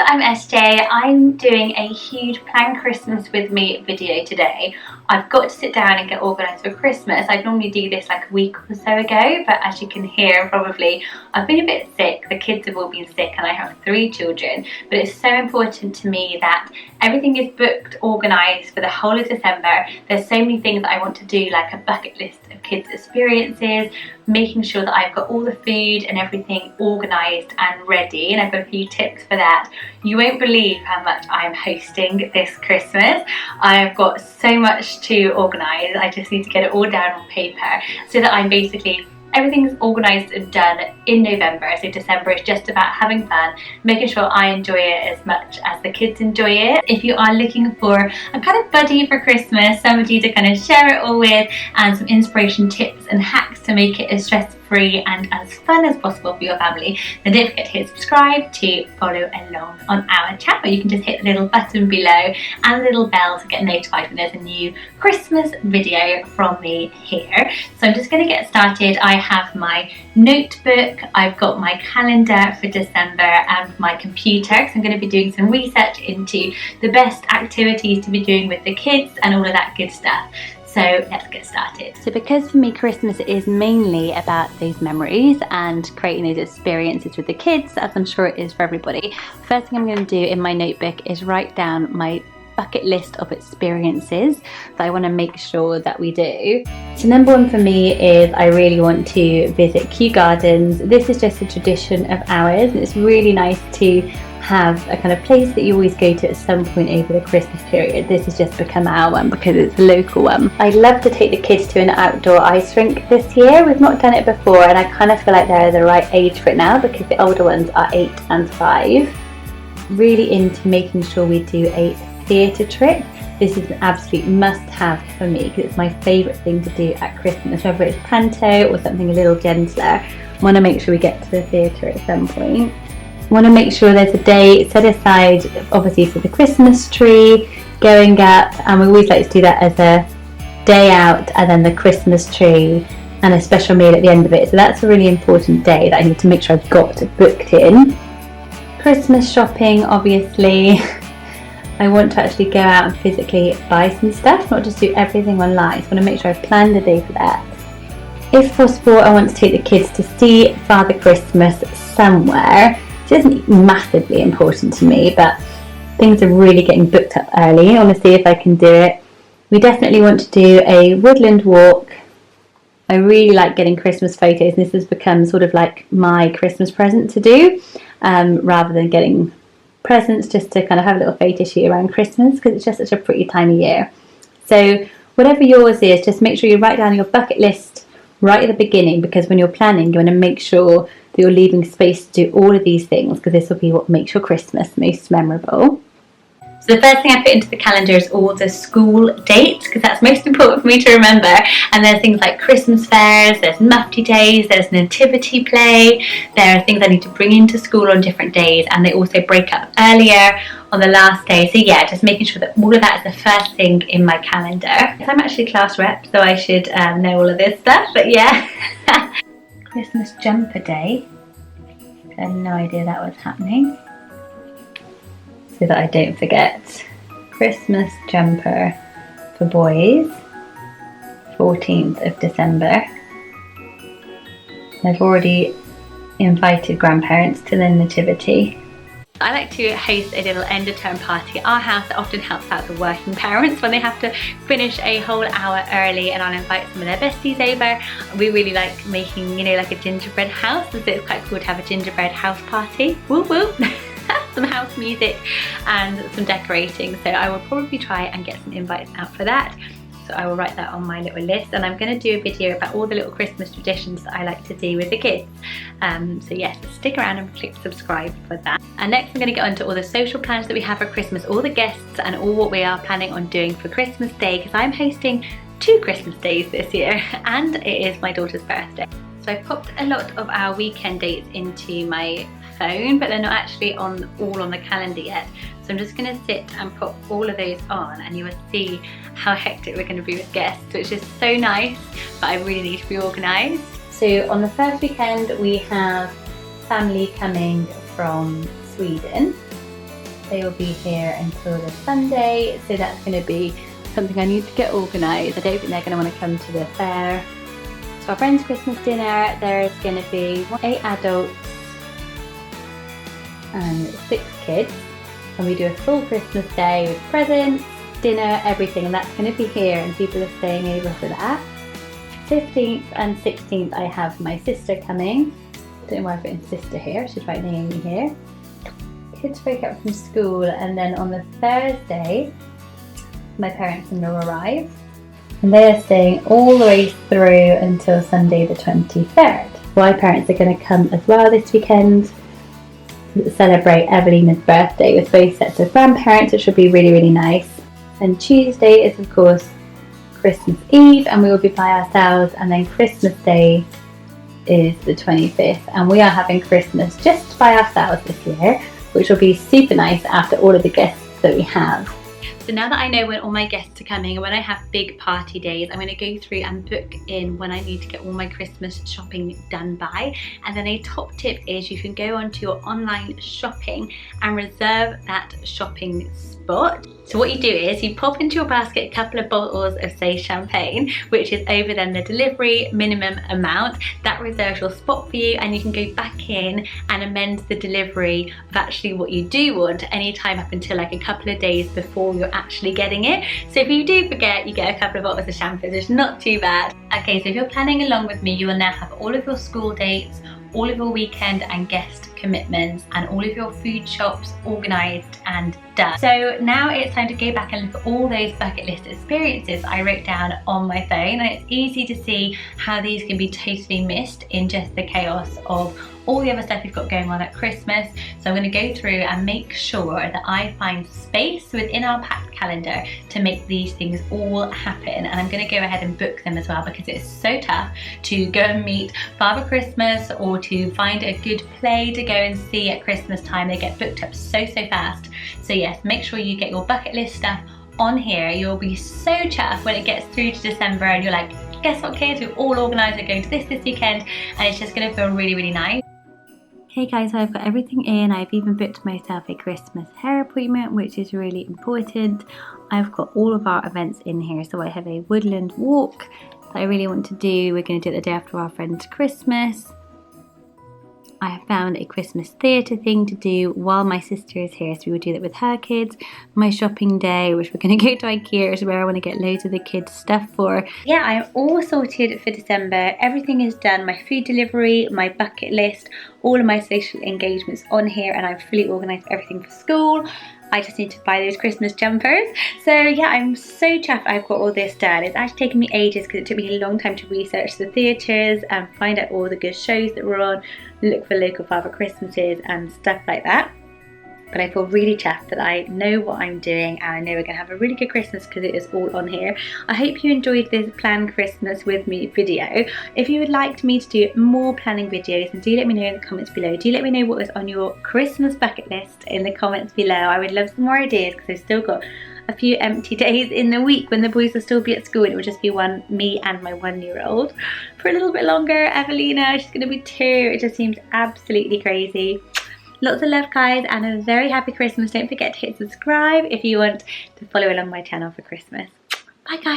I'm SJ. I'm doing a huge Plan Christmas with Me video today. I've got to sit down and get organised for Christmas. I'd normally do this like a week or so ago, but as you can hear probably, I've been a bit sick. The kids have all been sick and I have 3 children, but it's so important to me that everything is booked, organised for the whole of December. There's so many things that I want to do, like a bucket list of kids' experiences, making sure that I've got all the food and everything organised and ready, and I've got a few tips for that. You won't believe how much I'm hosting this Christmas. I've got so much to organise. I just need to get it all down on paper so that I'm basically everything's organised and done in November. So December is just about having fun, making sure I enjoy it as much as the kids enjoy it. If you are looking for a kind of buddy for Christmas, somebody to kind of share it all with, and some inspiration tips and hacks to make it as stress-free and as fun as possible for your family, then don't forget to hit subscribe to follow along on our channel. You can just hit the little button below and the little bell to get notified when there's a new Christmas video from me here. So I'm just going to get started. I have my notebook, I've got my calendar for December and my computer, because I'm going to be doing some research into the best activities to be doing with the kids and all of that good stuff. So let's get started. So because for me Christmas is mainly about those memories and creating those experiences with the kids, as I'm sure it is for everybody, first thing I'm going to do in my notebook is write down my bucket list of experiences that I want to make sure that we do. So number one for me is I really want to visit Kew Gardens. This is just a tradition of ours, and it's really nice to have a kind of place that you always go to at some point over the Christmas period. This has just become our one because it's a local one. I'd love to take the kids to an outdoor ice rink this year. We've not done it before, and I kind of feel like they're the right age for it now because the older ones are 8 and 5. Really into making sure we do a theatre trip. This is an absolute must-have for me because it's my favourite thing to do at Christmas, whether it's panto or something a little gentler. I want to make sure we get to the theatre at some point. I want to make sure there's a day set aside obviously for the Christmas tree going up, and we always like to do that as a day out and then the Christmas tree and a special meal at the end of it. So that's a really important day that I need to make sure I've got booked in. Christmas shopping, obviously. I want to actually go out and physically buy some stuff, not just do everything online. So I want to make sure I've planned a day for that. If possible, I want to take the kids to see Father Christmas somewhere. It isn't massively important to me, but things are really getting booked up early. I want to see if I can do it. We definitely want to do a woodland walk. I really like getting Christmas photos, and this has become sort of like my Christmas present to do, rather than getting presents, just to kind of have a little photo shoot around Christmas because it's just such a pretty time of year. So whatever yours is, just make sure you write down your bucket list right at the beginning, because when you're planning you want to make sure that you're leaving space to do all of these things, because this will be what makes your Christmas most memorable. So the first thing I put into the calendar is all the school dates, because that's most important for me to remember. And there's things like Christmas fairs, there's mufti days, there's nativity play, there are things I need to bring into school on different days, and they also break up earlier on the last day. So yeah, just making sure that all of that is the first thing in my calendar. I'm actually class rep, so I should know all of this stuff, but yeah. Christmas jumper day. I had no idea that was happening. So that I don't forget. Christmas jumper for boys, 14th of December. I've already invited grandparents to the nativity. I like to host a little end of term party at our house. That often helps out the working parents when they have to finish a whole hour early, and I'll invite some of their besties over. We really like making, you know, like a gingerbread house, so it's quite cool to have a gingerbread house party. Woo woo! Some house music and some decorating, so I will probably try and get some invites out for that. So I will write that on my little list, and I'm going to do a video about all the little Christmas traditions that I like to do with the kids. So yes, stick around and click subscribe for that. And next I'm going to get onto all the social plans that we have for Christmas, all the guests and all what we are planning on doing for Christmas Day, because I'm hosting 2 Christmas days this year and it is my daughter's birthday. So I popped a lot of our weekend dates into my phone, but they're not actually all on the calendar yet. So I'm just going to sit and pop all of those on, and you will see how hectic we're going to be with guests, which is so nice, but I really need to be organised. So on the first weekend we have family coming from Sweden. They will be here until the Sunday, so that's going to be something I need to get organised. I don't think they're going to want to come to the fair. So our friend's Christmas dinner, there's going to be 8 adults and 6 kids, and we do a full Christmas day with presents, dinner, everything, and that's going to be here and people are staying over for that. 15th and 16th I have my sister coming. Don't know why I've written sister here, I should write Naomi here. Kids break up from school, and then on the Thursday my parents-in-law arrive, and they are staying all the way through until Sunday the 23rd. My parents are going to come as well this weekend to celebrate Evelina's birthday with both sets of grandparents, which will be really, really nice. And Tuesday is of course Christmas Eve, and we will be by ourselves, and then Christmas Day is the 25th, and we are having Christmas just by ourselves this year, which will be super nice after all of the guests that we have. So now that I know when all my guests are coming and when I have big party days, I'm going to go through and book in when I need to get all my Christmas shopping done by. And then a top tip is you can go onto your online shopping and reserve that shopping spot. So what you do is you pop into your basket a couple of bottles of, say, champagne, which is over then the delivery minimum amount. That reserves your spot for you, and you can go back in and amend the delivery of actually what you do want anytime up until like a couple of days before you're actually getting it. So if you do forget, you get a couple of bottles of champagne, which is not too bad. Okay, so if you're planning along with me, you will now have all of your school dates, all of your weekend and guest commitments, and all of your food shops organised and done. So now it's time to go back and look at all those bucket list experiences I wrote down on my phone, and it's easy to see how these can be totally missed in just the chaos of all the other stuff you've got going on at Christmas. So I'm going to go through and make sure that I find space within our packed calendar to make these things all happen, and I'm going to go ahead and book them as well, because it's so tough to go and meet Father Christmas or to find a good play to go and see at Christmas time. They get booked up so fast. So yes, make sure you get your bucket list stuff on here. You'll be so chuffed when it gets through to December and you're like, guess what kids, we've all organised, we're going to this weekend, and it's just going to feel really, really nice. Hey guys, so I've got everything in. I've even booked myself a Christmas hair appointment, which is really important. I've got all of our events in here. So I have a woodland walk that I really want to do. We're going to do it the day after our friend's Christmas. I have found a Christmas theatre thing to do while my sister is here, so we will do that with her kids. My shopping day, which we're going to go to IKEA, is where I want to get loads of the kids' stuff for. Yeah, I'm all sorted for December. Everything is done. My food delivery, my bucket list, all of my social engagements on here, and I've fully organised everything for school. I just need to buy those Christmas jumpers. So yeah, I'm so chuffed I've got all this done. It's actually taken me ages because it took me a long time to research the theatres and find out all the good shows that were on, look for local Father Christmases and stuff like that. But I feel really chuffed that I know what I'm doing, and I know we're going to have a really good Christmas because it is all on here. I hope you enjoyed this Plan Christmas with me video. If you would like me to do more planning videos, then do let me know in the comments below. Do let me know what was on your Christmas bucket list in the comments below. I would love some more ideas because I've still got a few empty days in the week when the boys will still be at school. It will just be me and my 1-year-old for a little bit longer. Evelina, she's going to be 2. It just seems absolutely crazy. Lots of love guys, and a very happy Christmas. Don't forget to hit subscribe if you want to follow along my channel for Christmas. Bye guys.